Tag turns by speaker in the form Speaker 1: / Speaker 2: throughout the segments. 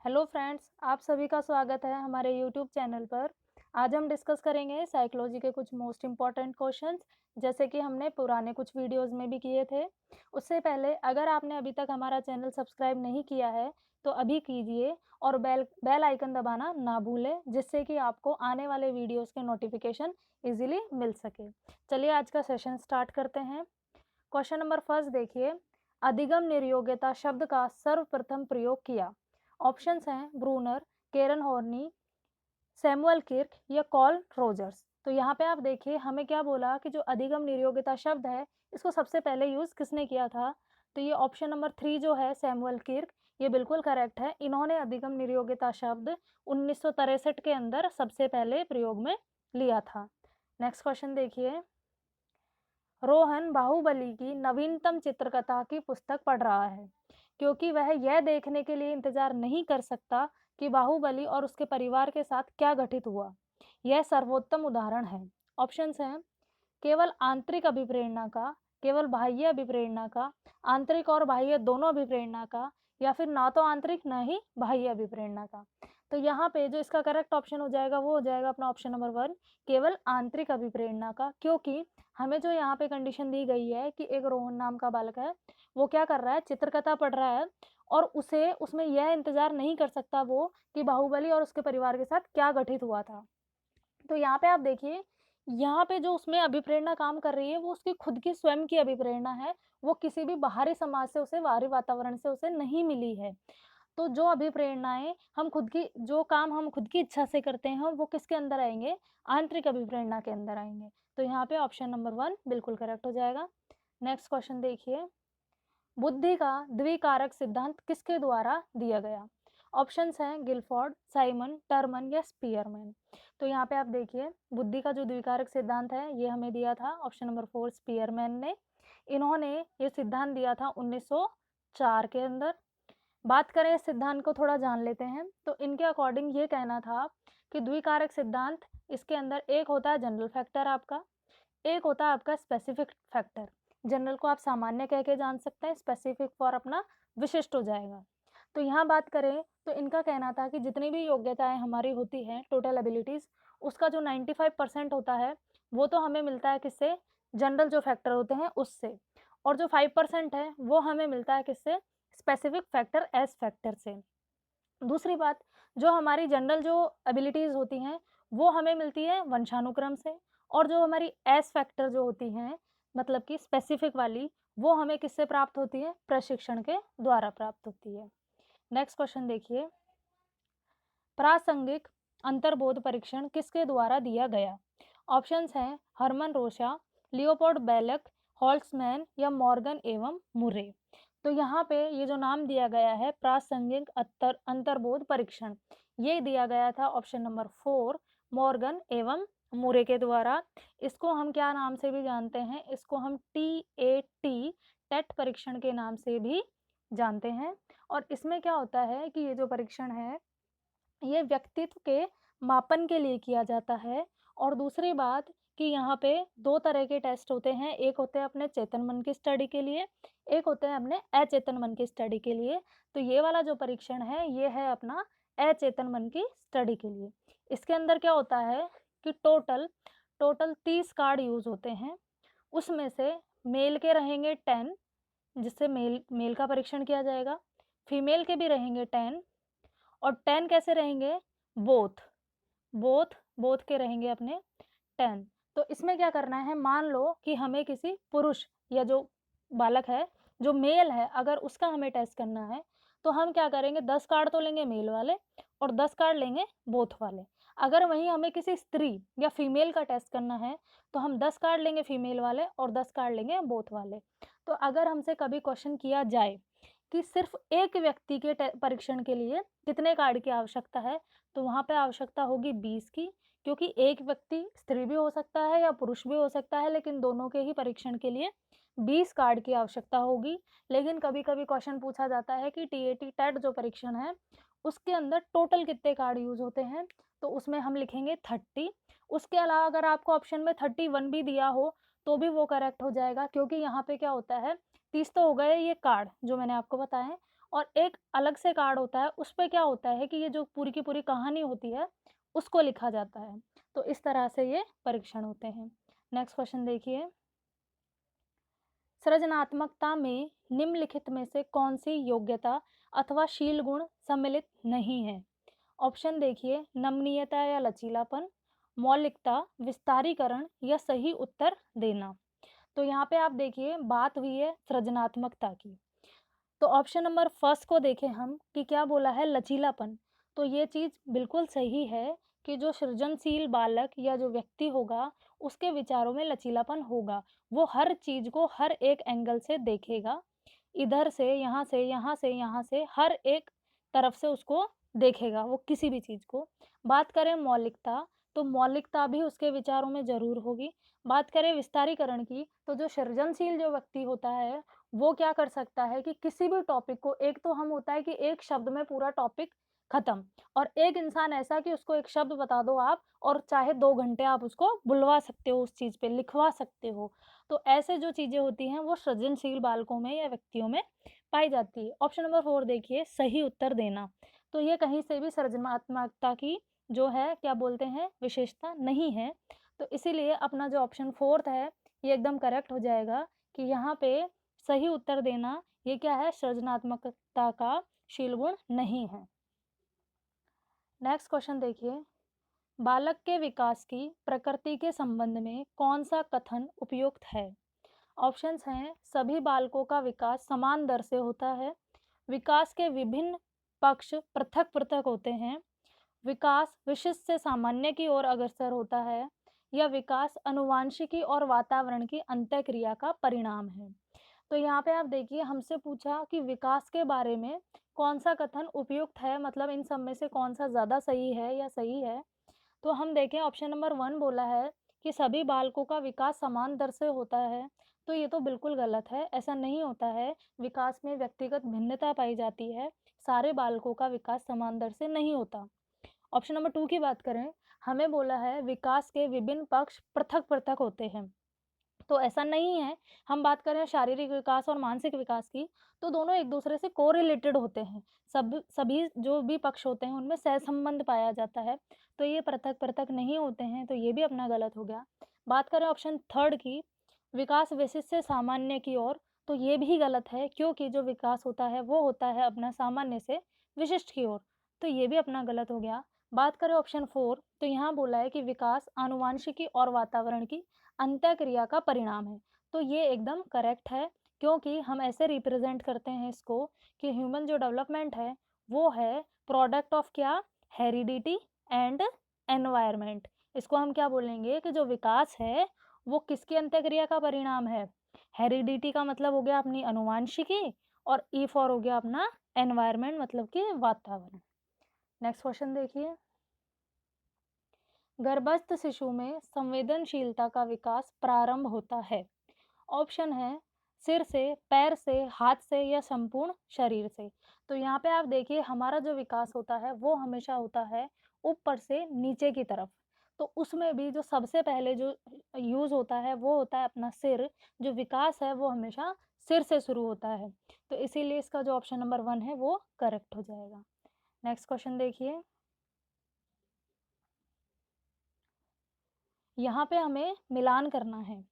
Speaker 1: Hello friends, आप सभी का स्वागत है हमारे यूट्यूब चैनल पर। आज हम डिस्कस करेंगे साइकोलॉजी के कुछ मोस्ट इम्पॉर्टेंट क्वेश्चंस, जैसे कि हमने पुराने कुछ वीडियोस में भी किए थे। उससे पहले अगर आपने अभी तक हमारा चैनल सब्सक्राइब नहीं किया है तो अभी कीजिए और बेल बेल आइकन दबाना ना भूलें, जिससे कि आपको आने वाले वीडियोस के नोटिफिकेशन इजीली मिल सके। चलिए आज का सेशन स्टार्ट करते हैं। क्वेश्चन नंबर फर्स्ट देखिए, अधिगम निर्योग्यता शब्द का सर्वप्रथम प्रयोग किया। ऑप्शंस हैं ब्रूनर, केरन हॉर्नी, सैमुअल किर्क या कॉल रोजर्स। तो यहाँ पे आप देखिए हमें क्या बोला कि जो अधिगम निर्योग्यता शब्द है इसको सबसे पहले यूज किसने किया था। तो ये ऑप्शन नंबर 3 जो है सैमुअल किर्क, ये बिल्कुल करेक्ट है। इन्होंने अधिगम निर्योग्यता शब्द 1963 के अंदर सबसे पहले प्रयोग में लिया था। नेक्स्ट क्वेश्चन देखिए, रोहन बाहुबली की नवीनतम चित्रकथा की पुस्तक पढ़ रहा है क्योंकि वह यह देखने के लिए इंतजार नहीं कर सकता कि बाहुबली और उसके परिवार के साथ क्या घटित हुआ। यह सर्वोत्तम उदाहरण है। ऑप्शंस हैं केवल आंतरिक अभिप्रेरणा का, केवल बाह्य अभिप्रेरणा का, आंतरिक और बाह्य दोनों अभिप्रेरणा का, या फिर ना तो आंतरिक ना ही बाह्य अभिप्रेरणा का। तो यहाँ पे जो इसका करेक्ट ऑप्शन हो जाएगा वो हो जाएगा अपना ऑप्शन नंबर 1, केवल आंतरिक अभिप्रेरणा का। क्योंकि हमें जो यहाँ पे कंडीशन दी गई है कि एक रोहन नाम का बालक है, वो क्या कर रहा है, चित्रकथा पढ़ रहा है और उसे उसमें यह इंतजार नहीं कर सकता वो कि बाहुबली और उसके परिवार के साथ क्या घटित हुआ था। तो यहाँ पे आप देखिए, यहाँ पे जो उसमें अभिप्रेरणा काम कर रही है वो उसकी खुद की स्वयं की अभिप्रेरणा है। वो किसी भी बाहरी समाज से उसे, बाहरी वातावरण से उसे नहीं मिली है। तो जो अभिप्रेरणाएं हम खुद की, जो काम हम खुद की इच्छा से करते हैं वो किसके अंदर आएंगे, आंतरिक अभिप्रेरणा के अंदर आएंगे। तो यहाँ पे ऑप्शन नंबर 1 बिल्कुल करेक्ट हो जाएगा। नेक्स्ट क्वेश्चन देखिए, बुद्धि का द्विकारक सिद्धांत किसके द्वारा दिया गया। ऑप्शंस हैं गिलफोर्ड, साइमन, टर्मन या स्पीयरमैन। तो यहाँ पे आप देखिए बुद्धि का जो द्विकारक सिद्धांत है ये हमें दिया था ऑप्शन नंबर 4 स्पीयरमैन ने। इन्होंने ये सिद्धांत दिया था 1904 के अंदर। बात करें इस सिद्धांत को थोड़ा जान लेते हैं। तो इनके अकॉर्डिंग ये कहना था कि द्विकारक सिद्धांत, इसके अंदर एक होता है जनरल फैक्टर आपका, एक होता है आपका स्पेसिफिक फैक्टर। जनरल को आप सामान्य कह के जान सकते हैं, स्पेसिफिक फॉर अपना विशिष्ट हो जाएगा। तो यहाँ बात करें तो इनका कहना था कि जितनी भी योग्यताएं हमारी होती हैं, टोटल एबिलिटीज, उसका जो 95% होता है वो तो हमें मिलता है किससे, जनरल जो फैक्टर होते हैं उससे, और जो 5% है वो हमें मिलता है किससे, स्पेसिफिक फैक्टर एस फैक्टर से। दूसरी बात, जो हमारी जनरल जो एबिलिटीज़ होती हैं वो हमें मिलती है वंशानुक्रम से, और जो हमारी एस फैक्टर जो होती हैं, मतलब कि स्पेसिफिक वाली, वो हमें किससे प्राप्त होती है, प्रशिक्षण के द्वारा प्राप्त होती है। नेक्स्ट क्वेश्चन देखिए, प्रासंगिक अंतर्बोध परीक्षण किसके द्वारा दिया गया। ऑप्शंस हैं हरमन रोशा, लियोपोल्ड बेलक, हॉल्ट्समैन या मॉर्गन एवं मुरे। तो यहाँ पे ये जो नाम दिया गया है प्रासंगिक अंतर्बोध परीक्षण, ये दिया गया था ऑप्शन नंबर 4 मॉर्गन एवं मुरे के द्वारा। इसको हम क्या नाम से भी जानते हैं, इसको हम TAT टेट परीक्षण के नाम से भी जानते हैं। और इसमें क्या होता है कि ये जो परीक्षण है ये व्यक्तित्व के मापन के लिए किया जाता है। और दूसरी बात कि यहाँ पे 2 तरह के टेस्ट होते हैं, एक होते हैं अपने चेतन मन की स्टडी के लिए, एक होते हैं अपने अचेतन मन की स्टडी के लिए। तो ये वाला जो परीक्षण है ये है अपना अचेतन मन की स्टडी के लिए। इसके अंदर क्या होता है कि टोटल टोटल 30 कार्ड यूज होते हैं, उसमें से मेल के रहेंगे 10, जिससे मेल मेल का परीक्षण किया जाएगा, फीमेल के भी रहेंगे 10, और 10 कैसे रहेंगे, बोथ बोथ बोथ के रहेंगे अपने 10। तो इसमें क्या करना है, मान लो कि हमें किसी पुरुष या जो बालक है जो मेल है, अगर उसका हमें टेस्ट करना है तो हम क्या करेंगे, 10 कार्ड तो लेंगे मेल वाले और 10 कार्ड लेंगे बोथ वाले। अगर वहीं हमें किसी स्त्री या फीमेल का टेस्ट करना है तो हम 10 कार्ड लेंगे फीमेल वाले और 10 कार्ड लेंगे बोथ वाले। तो अगर हमसे कभी क्वेश्चन किया जाए कि सिर्फ एक व्यक्ति के परीक्षण के लिए कितने कार्ड की आवश्यकता है, तो वहाँ पे आवश्यकता होगी 20 की, क्योंकि एक व्यक्ति स्त्री भी हो सकता है या पुरुष भी हो सकता है, लेकिन दोनों के ही परीक्षण के लिए 20 कार्ड की आवश्यकता होगी। लेकिन कभी कभी क्वेश्चन पूछा जाता है कि TAT टेट जो परीक्षण है उसके अंदर टोटल कितने कार्ड यूज होते हैं, तो उसमें हम लिखेंगे 30। उसके अलावा अगर आपको ऑप्शन में 31 भी दिया हो तो भी वो करेक्ट हो जाएगा, क्योंकि यहाँ पे क्या होता है, 30 तो हो गए ये कार्ड जो मैंने आपको बताए, और एक अलग से कार्ड होता है, उस पे क्या होता है कि ये जो पूरी की पूरी कहानी होती है, उसको लिखा जाता है। तो इस तरह से ये परीक्षण होते हैं। नेक्स्ट क्वेश्चन देखिए, सृजनात्मकता में निम्नलिखित में से कौन सी योग्यता अथवा शील गुण सम्मिलित नहीं है? ऑप्शन देखिए, नमनीयता या लचीलापन, मौलिकता, विस्तारीकरण या सही उत्तर देना। तो यहाँ पे आप देखिए बात हुई है सृजनात्मकता की। तो ऑप्शन नंबर फर्स्ट को देखें हम कि क्या बोला है, लचीलापन। तो ये चीज़ बिल्कुल सही है कि जो सृजनशील बालक या जो व्यक्ति होगा, उसके विचारों में लचीलापन होगा। वो हर चीज़ को हर एक एंगल से देखेगा, इधर से, यहाँ से, यहाँ से, यहाँ से, हर एक तरफ से उसको देखेगा वो किसी भी चीज़ को। बात करें मौलिकता, तो मौलिकता भी उसके विचारों में ज़रूर होगी। बात करें विस्तारीकरण की, तो जो सृजनशील जो व्यक्ति होता है, वो क्या कर सकता है कि किसी भी टॉपिक को, एक तो हम होता है कि एक शब्द में पूरा टॉपिक खत्म, और एक इंसान ऐसा कि उसको एक शब्द बता दो आप और चाहे 2 घंटे आप उसको बुलवा सकते हो, उस चीज़ पे लिखवा सकते हो। तो ऐसे जो चीज़ें होती हैं वो सृजनशील बालकों में या व्यक्तियों में पाई जाती है। ऑप्शन नंबर 4 देखिए, सही उत्तर देना। तो ये कहीं से भी सृजनात्मकता की जो है क्या बोलते हैं, विशेषता नहीं है। तो इसीलिए अपना जो ऑप्शन 4th है, ये एकदम करेक्ट हो जाएगा कि यहाँ पे सही उत्तर देना ये क्या है, सृजनात्मकता का शील गुण नहीं है। नेक्स्ट क्वेश्चन देखिए, बालक के विकास की प्रकृति के संबंध में कौन सा कथन उपयुक्त है? ऑप्शंस हैं, सभी बालकों का विकास समान दर से होता है, विकास के विभिन्न पक्ष पृथक पृथक होते हैं, विकास विशिष्ट से सामान्य की ओर अग्रसर होता है, या विकास आनुवांशिकी और वातावरण की अंतःक्रिया का परिणाम है। तो यहाँ पे आप देखिए हमसे पूछा कि विकास के बारे में कौन सा कथन उपयुक्त है, मतलब इन सब में से कौन सा ज़्यादा सही है या सही है। तो हम देखें ऑप्शन नंबर 1 बोला है कि सभी बालकों का विकास समान दर से होता है। तो ये तो बिल्कुल गलत है, ऐसा नहीं होता है। विकास में व्यक्तिगत भिन्नता पाई जाती है, सारे बालकों का विकास समान दर से नहीं होता। ऑप्शन नंबर 2 की बात करें, हमें बोला है विकास के विभिन्न पक्ष पृथक पृथक होते हैं। तो ऐसा नहीं है। हम बात करें शारीरिक विकास और मानसिक विकास की, तो दोनों एक दूसरे से कोरिलेटेड होते हैं। सभी जो भी पक्ष होते हैं उनमें सहसंबंध पाया जाता है। तो ये पृथक पृथक नहीं होते हैं, तो ये भी अपना गलत हो गया। बात करें ऑप्शन 3 की, विकास विशिष्ट से सामान्य की ओर, तो ये भी गलत है क्योंकि जो विकास होता है वो होता है अपना सामान्य से विशिष्ट की ओर। तो ये भी अपना गलत हो गया। बात करें ऑप्शन 4, तो यहाँ बोला है कि विकास आनुवांशिकी और वातावरण की अंतःक्रिया का परिणाम है। तो ये एकदम करेक्ट है क्योंकि हम ऐसे रिप्रेजेंट करते हैं इसको कि ह्यूमन जो डेवलपमेंट है वो है प्रोडक्ट ऑफ क्या, हेरिडिटी एंड एनवायरनमेंट। इसको हम क्या बोलेंगे कि जो विकास है वो किसकी अंतःक्रिया का परिणाम है। हेरिडिटी का मतलब हो गया अपनी अनुवांशिकी, और ई फॉर हो गया अपना एनवायरनमेंट मतलब कि वातावरण। नेक्स्ट क्वेश्चन देखिए, गर्भस्थ शिशु में संवेदनशीलता का विकास प्रारंभ होता है। ऑप्शन है सिर से, पैर से, हाथ से या संपूर्ण शरीर से। तो यहाँ पे आप देखिए हमारा जो विकास होता है वो हमेशा होता है ऊपर से नीचे की तरफ। तो उसमें भी जो सबसे पहले जो यूज़ होता है वो होता है अपना सिर। जो विकास है वो हमेशा सिर से शुरू होता है। तो इसीलिए इसका जो ऑप्शन नंबर 1 है वो करेक्ट हो जाएगा। नेक्स्ट क्वेश्चन देखिए, यहाँ पे हमें मिलान करना है।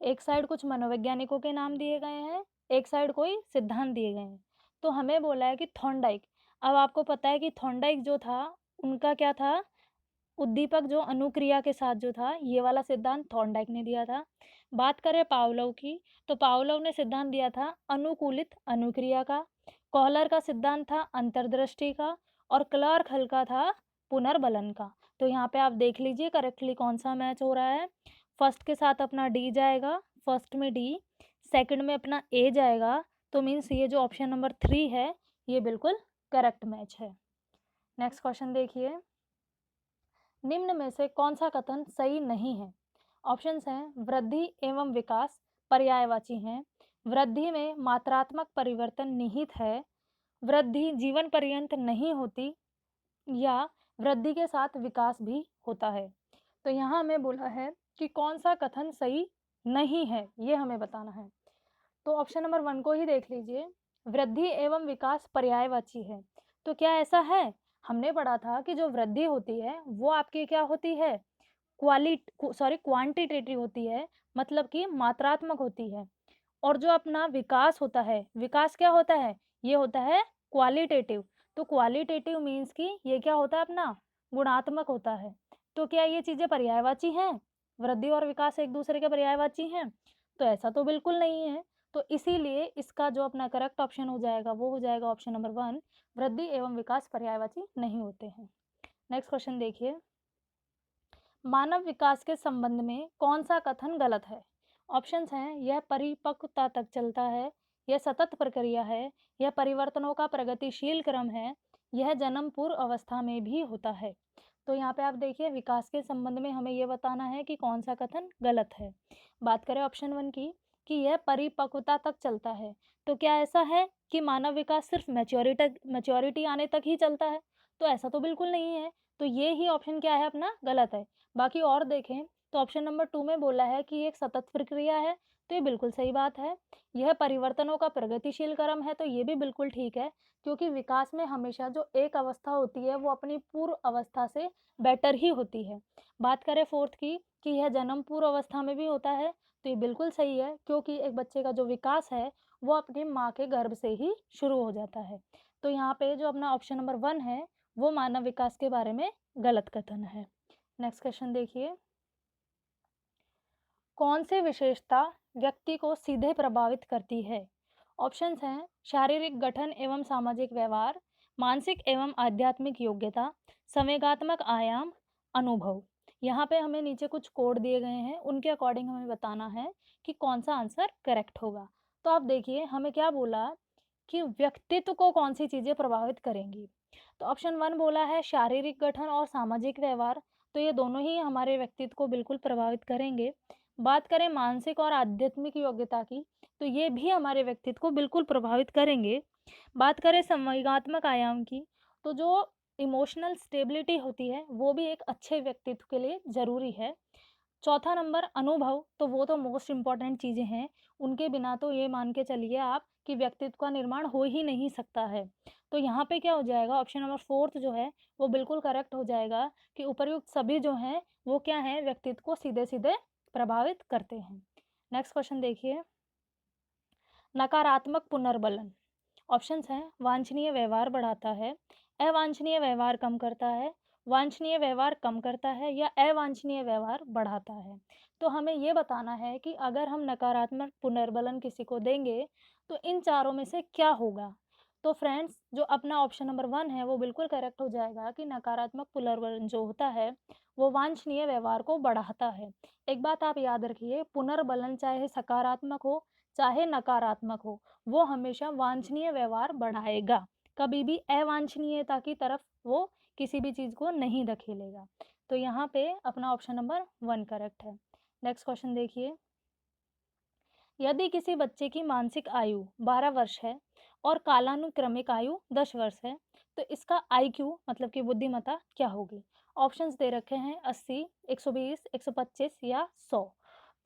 Speaker 1: एक साइड कुछ मनोवैज्ञानिकों के नाम दिए गए हैं, एक साइड कोई सिद्धांत दिए गए हैं। तो हमें बोला है कि थॉर्नडाइक। अब आपको पता है कि थॉर्नडाइक जो था, उनका क्या था, उद्दीपक जो अनुक्रिया के साथ जो था, ये वाला सिद्धांत थॉर्नडाइक ने दिया था। बात करें पावलोव की, तो पावलोव ने सिद्धांत दिया था अनुकूलित अनुक्रिया का। कॉहलर का सिद्धांत था अंतर्दृष्टि का, और क्लार्क हल का था पुनर्बलन का। तो यहाँ पे आप देख लीजिए करेक्टली कौन सा मैच हो रहा है। फर्स्ट के साथ अपना डी जाएगा, फर्स्ट में डी, सेकंड में अपना ए जाएगा। तो मीन्स ये जो ऑप्शन नंबर 3 है ये बिल्कुल करेक्ट मैच है। नेक्स्ट क्वेश्चन देखिए, निम्न में से कौन सा कथन सही नहीं है? ऑप्शंस हैं, वृद्धि एवं विकास पर्यायवाची हैं, वृद्धि में मात्रात्मक परिवर्तन निहित है, वृद्धि जीवन पर्यंत नहीं होती, या वृद्धि के साथ विकास भी होता है। तो यहाँ हमें बोला है कि कौन सा कथन सही नहीं है, ये हमें बताना है। तो ऑप्शन नंबर 1 को ही देख लीजिए, वृद्धि एवं विकास पर्यायवाची है। तो क्या ऐसा है? हमने पढ़ा था कि जो वृद्धि होती है वो आपकी क्या होती है? क्वांटिटेटिव होती है, मतलब कि मात्रात्मक होती है। और जो अपना विकास होता है, विकास क्या होता है? ये होता है क्वालिटेटिव। तो क्वालिटेटिव मीन्स कि ये क्या होता है अपना? गुणात्मक होता है। तो क्या ये चीज़ें पर्यायवाची हैं? वृद्धि और विकास एक दूसरे के पर्यायवाची हैं? तो ऐसा तो बिल्कुल नहीं है। तो इसीलिए इसका जो अपना करेक्ट ऑप्शन हो जाएगा वो हो जाएगा ऑप्शन नंबर 1, वृद्धि एवं विकास पर्यायवाची नहीं होते हैं। नेक्स्ट क्वेश्चन देखिए, मानव विकास के संबंध में कौन सा कथन गलत है? ऑप्शंस हैं, यह परिपक्वता तक चलता है, यह सतत प्रक्रिया है, यह परिवर्तनों का प्रगतिशील क्रम है, यह जन्म पूर्व अवस्था में भी होता है। तो यहाँ पे आप देखिए विकास के संबंध में हमें ये बताना है कि कौन सा कथन गलत है। बात करें ऑप्शन 1 की कि यह परिपक्वता तक चलता है, तो क्या ऐसा है कि मानव विकास सिर्फ मैच्योरिटी आने तक ही चलता है? तो ऐसा तो बिल्कुल नहीं है। तो ये ही ऑप्शन क्या है अपना? गलत है। बाकी और देखें तो ऑप्शन नंबर 2 में बोला है कि ये एक सतत प्रक्रिया है, तो ये बिल्कुल सही बात है। यह परिवर्तनों का प्रगतिशील क्रम है, तो ये भी बिल्कुल ठीक है, क्योंकि विकास में हमेशा जो एक अवस्था होती है वो अपनी पूर्व अवस्था से बेटर ही होती है। बात करें फोर्थ की कि यह जन्म पूर्व अवस्था में भी होता है, तो ये बिल्कुल सही है, क्योंकि एक बच्चे का जो विकास है वो अपनी माँ के गर्भ से ही शुरू हो जाता है। तो यहाँ पे जो अपना ऑप्शन नंबर 1 है वो मानव विकास के बारे में गलत कथन है। नेक्स्ट क्वेश्चन देखिए, कौन सी विशेषता व्यक्ति को सीधे प्रभावित करती है? ऑप्शंस हैं, शारीरिक गठन एवं सामाजिक व्यवहार, मानसिक एवं आध्यात्मिक योग्यता, संवेगात्मक आयाम, अनुभव। यहाँ पे हमें नीचे कुछ कोड दिए गए हैं, उनके अकॉर्डिंग हमें बताना है कि कौन सा आंसर करेक्ट होगा। तो आप देखिए हमें क्या बोला कि व्यक्तित्व को कौन सी चीज़ें प्रभावित करेंगी। तो ऑप्शन 1 बोला है शारीरिक गठन और सामाजिक व्यवहार, तो ये दोनों ही हमारे व्यक्तित्व को बिल्कुल प्रभावित करेंगे। बात करें मानसिक और आध्यात्मिक योग्यता की, तो ये भी हमारे व्यक्तित्व को बिल्कुल प्रभावित करेंगे। बात करें संवेगात्मक आयाम की, तो जो इमोशनल स्टेबिलिटी होती है वो भी एक अच्छे व्यक्तित्व के लिए ज़रूरी है। चौथा नंबर अनुभव, तो वो तो मोस्ट इम्पॉर्टेंट चीज़ें हैं, उनके बिना तो ये मान के चलिए आप कि व्यक्तित्व का निर्माण हो ही नहीं सकता है। तो यहाँ पे क्या हो जाएगा, ऑप्शन नंबर 4 जो है वो बिल्कुल करेक्ट हो जाएगा कि उपर्युक्त सभी जो हैं वो क्या हैं, व्यक्तित्व को सीधे-सीधे प्रभावित करते हैं। नेक्स्ट क्वेश्चन देखिए, नकारात्मक पुनर्बलन। ऑप्शंस हैं, वांछनीय व्यवहार बढ़ाता है, अवांछनीय व्यवहार कम करता है, वांछनीय व्यवहार कम करता है या अवांछनीय व्यवहार बढ़ाता है। तो हमें ये बताना है कि अगर हम नकारात्मक पुनर्बलन किसी को देंगे तो इन चारों में से क्या होगा। तो फ्रेंड्स जो अपना ऑप्शन नंबर 1 है वो बिल्कुल करेक्ट हो जाएगा कि नकारात्मक पुनर्बलन जो होता है वो वांछनीय व्यवहार को बढ़ाता है। एक बात आप याद रखिए, पुनर्बलन चाहे सकारात्मक हो चाहे नकारात्मक हो, वो हमेशा वांछनीय व्यवहार बढ़ाएगा, कभी भी अवांछनीयता की तरफ वो किसी भी चीज़ को नहीं धकेलेगा। तो यहाँ पे अपना ऑप्शन नंबर 1 करेक्ट है। नेक्स्ट क्वेश्चन देखिए, यदि किसी बच्चे की मानसिक आयु 12 वर्ष है और कालानुक्रमिक आयु 10 वर्ष है, तो इसका आईक्यू मतलब कि बुद्धिमत्ता क्या होगी? ऑप्शंस दे रखे हैं 80, 120, 125 या 100।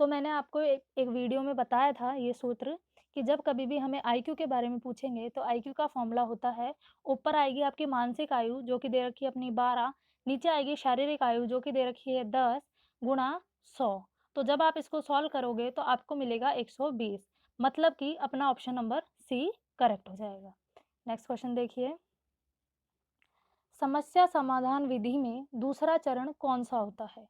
Speaker 1: तो मैंने आपको एक वीडियो में बताया था ये सूत्र कि जब कभी भी हमें आईक्यू के बारे में पूछेंगे तो आईक्यू का फॉर्मूला होता है, ऊपर आएगी आपकी मानसिक आयु जो कि दे रखी है अपनी 12, नीचे आएगी शारीरिक आयु जो कि दे रखी है 10 गुणा 100। तो जब आप इसको सॉल्व करोगे तो आपको मिलेगा 120, मतलब कि अपना ऑप्शन नंबर सी करेक्ट हो जाएगा। नेक्स्ट क्वेश्चन देखिए, समस्या समाधान विधि में दूसरा चरण कौन सा होता है?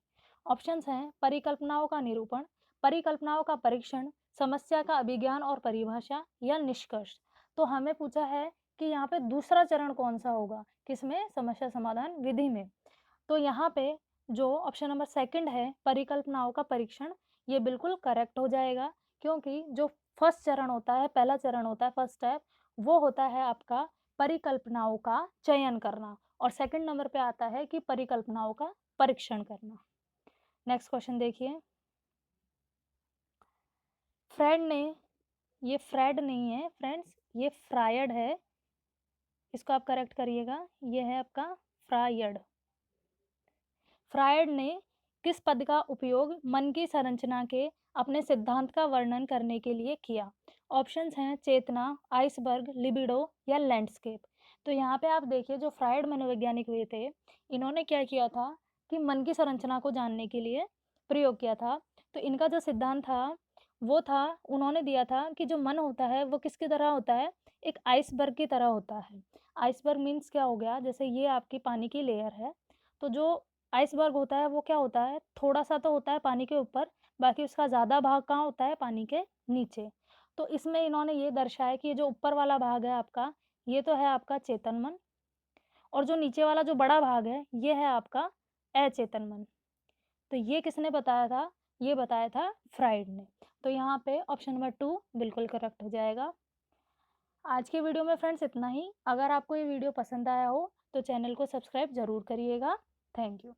Speaker 1: ऑप्शंस हैं, परिकल्पनाओं का निरूपण, परिकल्पनाओं का परीक्षण, समस्या का अभिज्ञान और परिभाषा या निष्कर्ष। तो हमें पूछा है कि यहाँ पे दूसरा चरण कौन सा होगा, किसमें? समस्या समाधान विधि में। तो यहाँ पे जो ऑप्शन नंबर 2 है परिकल्पनाओं का परीक्षण, ये बिल्कुल करेक्ट हो जाएगा, क्योंकि जो फर्स्ट चरण होता है, पहला चरण होता है, फर्स्ट स्टेप, वो होता है आपका परिकल्पनाओं का चयन करना और सेकंड नंबर पे आता है कि परिकल्पनाओं का परीक्षण करना। नेक्स्ट क्वेश्चन देखिए, फ्रेड ने, ये फ्रेड नहीं है फ्रेंड्स, ये फ्रायड है, इसको आप करेक्ट करिएगा, ये है आपका फ्रायड। फ्रायड ने किस पद का उपयोग मन की संरचना के अपने सिद्धांत का वर्णन करने के लिए किया? ऑप्शंस हैं चेतना, आइसबर्ग, लिबिडो या लैंडस्केप। तो यहाँ पे आप देखिए जो फ्रायड मनोवैज्ञानिक हुए थे, इन्होंने क्या किया था कि मन की संरचना को जानने के लिए प्रयोग किया था। तो इनका जो सिद्धांत था, वो था उन्होंने दिया था कि जो मन होता है वो किसकी तरह होता है? एक आइसबर्ग की तरह होता है। आइसबर्ग मीन्स क्या हो गया? जैसे ये आपकी पानी की लेयर है, तो जो आइसबर्ग होता है वो क्या होता है? थोड़ा-सा तो होता है पानी के ऊपर, बाकी उसका ज़्यादा भाग कहाँ होता है? पानी के नीचे। तो इसमें इन्होंने ये दर्शाया कि ये जो ऊपर वाला भाग है आपका, ये तो है आपका चेतन मन और जो नीचे वाला जो बड़ा भाग है, ये है आपका अचेतन मन। तो ये किसने बताया था? ये बताया था फ्राइड ने। तो यहाँ पे ऑप्शन नंबर 2 बिल्कुल करेक्ट हो जाएगा। आज की वीडियो में फ्रेंड्स इतना ही। अगर आपको ये वीडियो पसंद आया हो, तो चैनल को सब्सक्राइब ज़रूर करिएगा। Thank you.